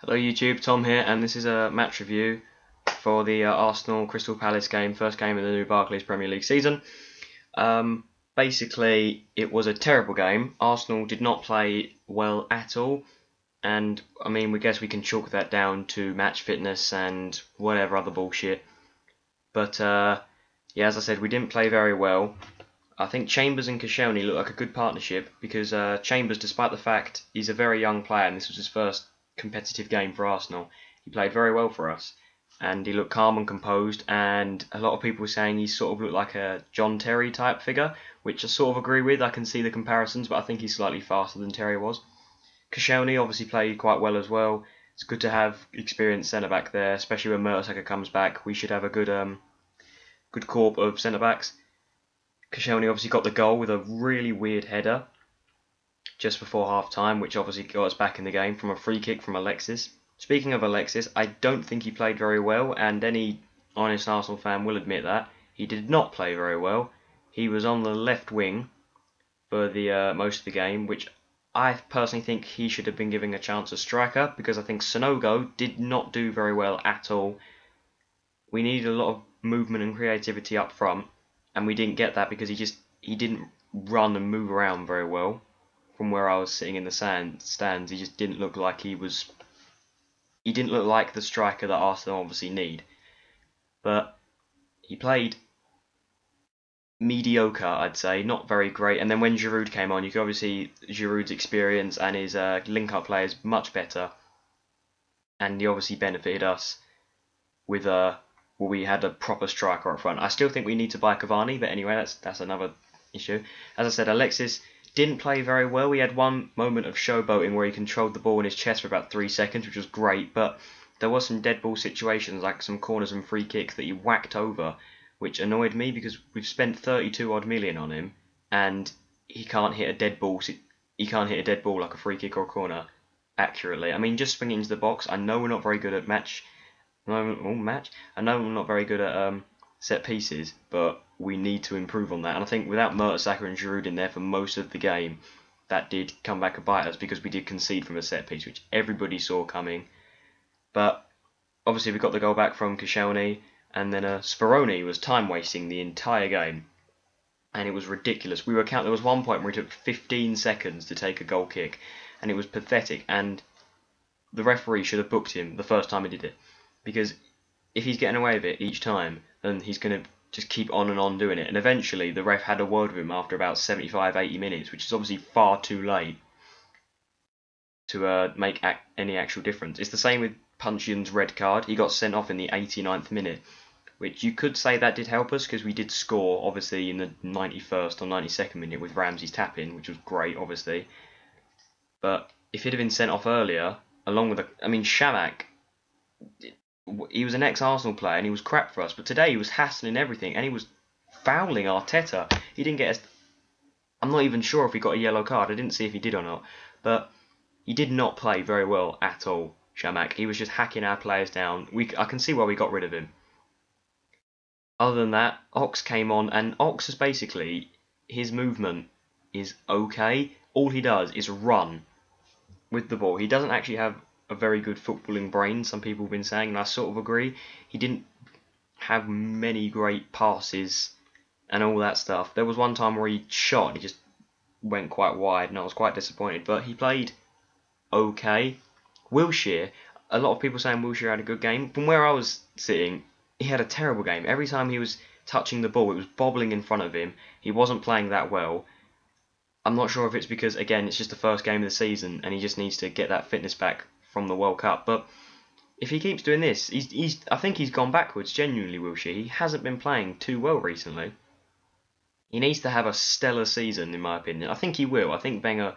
Hello YouTube, Tom here, and this is a match review for the Arsenal Crystal Palace game, first game of the new Barclays Premier League season. Basically, it was a terrible game. Arsenal did not play well at all, and I mean, we guess we can chalk that down to match fitness and whatever other bullshit. But yeah, as I said, we didn't play very well. I think Chambers and Koscielny look like a good partnership because Chambers, despite the fact he's a very young player and this was his first competitive game for Arsenal, he played very well for us and he looked calm and composed. And a lot of people were saying he sort of looked like a John Terry type figure, which I sort of agree with. I can see the comparisons, but I think he's slightly faster than Terry was. Koscielny obviously played quite well as well. It's good to have experienced centre back there, especially when Mertesacker comes back. We should have a good corp of centre backs. Koscielny obviously got the goal with a really weird header just before half time, which obviously got us back in the game from a free kick from Alexis. Speaking of Alexis, I don't think he played very well, and any honest Arsenal fan will admit that. He did not play very well. He was on the left wing for the most of the game, which I personally think he should have been given a chance as striker because I think Sonogo did not do very well at all. We needed a lot of movement and creativity up front, and we didn't get that because he didn't run and move around very well. From where I was sitting in the stands, he just didn't look like he didn't look like the striker that Arsenal obviously need. But he played mediocre, I'd say, not very great. And then when Giroud came on, you could obviously see Giroud's experience and his link-up play is much better, and he obviously benefited us with we had a proper striker up front. I still think we need to buy Cavani, but anyway, that's another issue. As I said, Alexis didn't play very well. He had one moment of showboating where he controlled the ball in his chest for about 3 seconds, which was great, but there was some dead ball situations, like some corners and free kicks that he whacked over, which annoyed me because we've spent 32 odd million on him, and he can't hit a dead ball. He can't hit a dead ball like a free kick or a corner accurately. I mean, just swinging into the box. I know we're not very good at I know we're not very good at set pieces, but we need to improve on that. And I think without Mertesacker and Giroud in there for most of the game, that did come back and bite us because we did concede from a set piece, which everybody saw coming. But obviously we got the goal back from Koscielny, and then Speroni was time wasting the entire game, and it was ridiculous. There was one point where he took 15 seconds to take a goal kick, and it was pathetic. And the referee should have booked him the first time he did it, because if he's getting away with it each time, then he's going to just keep on and on doing it. And eventually, the ref had a word with him after about 75, 80 minutes, which is obviously far too late to make any actual difference. It's the same with Puncheon's red card. He got sent off in the 89th minute, which you could say that did help us because we did score, obviously, in the 91st or 92nd minute with Ramsey's tap in, which was great, obviously. But if he'd have been sent off earlier, along with Shamak, he was an ex-Arsenal player and he was crap for us. But today he was hassling everything and he was fouling Arteta. He didn't get. I'm not even sure if he got a yellow card. I didn't see if he did or not. But he did not play very well at all, Shamak. He was just hacking our players down. I can see why we got rid of him. Other than that, Ox came on, and Ox is basically, his movement is okay. All he does is run with the ball. He doesn't actually have a very good footballing brain, some people have been saying, and I sort of agree. He didn't have many great passes and all that stuff. There was one time where he shot, he just went quite wide, and I was quite disappointed, but he played okay. Wilshere, a lot of people saying Wilshere had a good game. From where I was sitting, he had a terrible game. Every time he was touching the ball, it was bobbling in front of him. He wasn't playing that well. I'm not sure if it's because, again, it's just the first game of the season and he just needs to get that fitness back from the World Cup. But if he keeps doing this, I think he's gone backwards, genuinely, Wilshere. He hasn't been playing too well recently. He needs to have a stellar season, in my opinion. I think he will. I think Wenger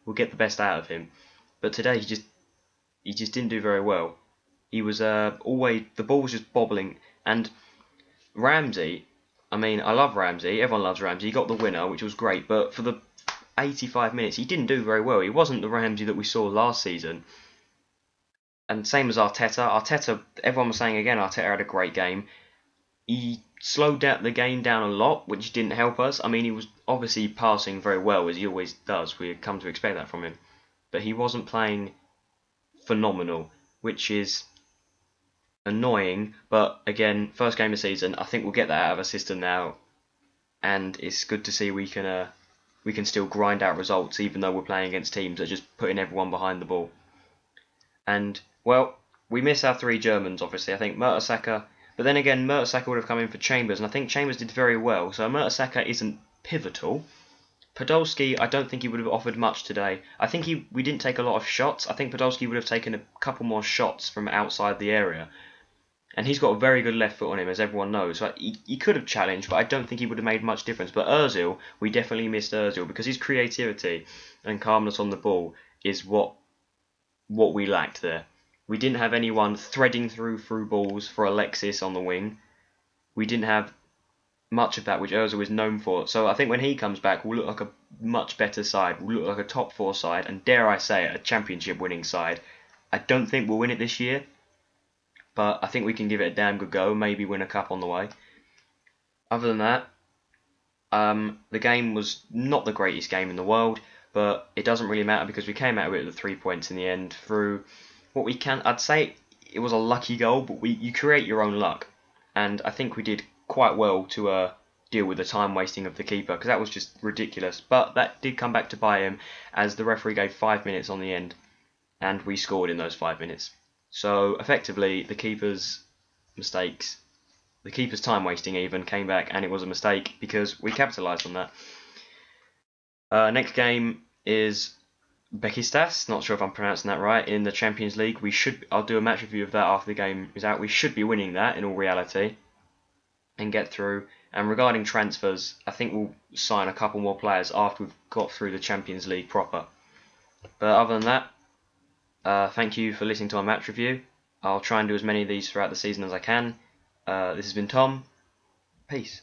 will get the best out of him. But today, he just didn't do very well. He was always, the ball was just bobbling. And Ramsey, I mean, I love Ramsey. Everyone loves Ramsey. He got the winner, which was great. But for the 85 minutes, he didn't do very well. He wasn't the Ramsey that we saw last season. And same as Arteta. Arteta, everyone was saying again, Arteta had a great game. He slowed down the game down a lot, which didn't help us. I mean, he was obviously passing very well, as he always does. We come to expect that from him. But he wasn't playing phenomenal. which is annoying. But again, first game of the season, I think we'll get that out of our system now, and it's good to see we can still grind out results even though we're playing against teams that are just putting everyone behind the ball. And well, we miss our three Germans, obviously. I think Mertesacker, but then again, Mertesacker would have come in for Chambers, and I think Chambers did very well. So Mertesacker isn't pivotal. Podolski, I don't think he would have offered much today. I think we didn't take a lot of shots. I think Podolski would have taken a couple more shots from outside the area. And he's got a very good left foot on him, as everyone knows. So he could have challenged, but I don't think he would have made much difference. But Ozil, we definitely missed Ozil because his creativity and calmness on the ball is what we lacked there. We didn't have anyone threading through balls for Alexis on the wing. We didn't have much of that, which Ozil is known for. So I think when he comes back, we'll look like a much better side. We'll look like a top four side, and dare I say it, a championship winning side. I don't think we'll win it this year, but I think we can give it a damn good go. Maybe win a cup on the way. Other than that, the game was not the greatest game in the world, but it doesn't really matter because we came out of it with 3 points in the end through what we can. I'd say it was a lucky goal, but you create your own luck, and I think we did quite well to deal with the time wasting of the keeper because that was just ridiculous. But that did come back to bite him as the referee gave 5 minutes on the end, and we scored in those 5 minutes. So effectively, the keeper's mistakes, the keeper's time wasting even came back, and it was a mistake because we capitalised on that. Next game is Besiktas, not sure if I'm pronouncing that right, in the Champions League. I'll do a match review of that after the game is out. We should be winning that in all reality and get through. And regarding transfers, I think we'll sign a couple more players after we've got through the Champions League proper. But other than that, thank you for listening to our match review. I'll try and do as many of these throughout the season as I can. This has been Tom. Peace.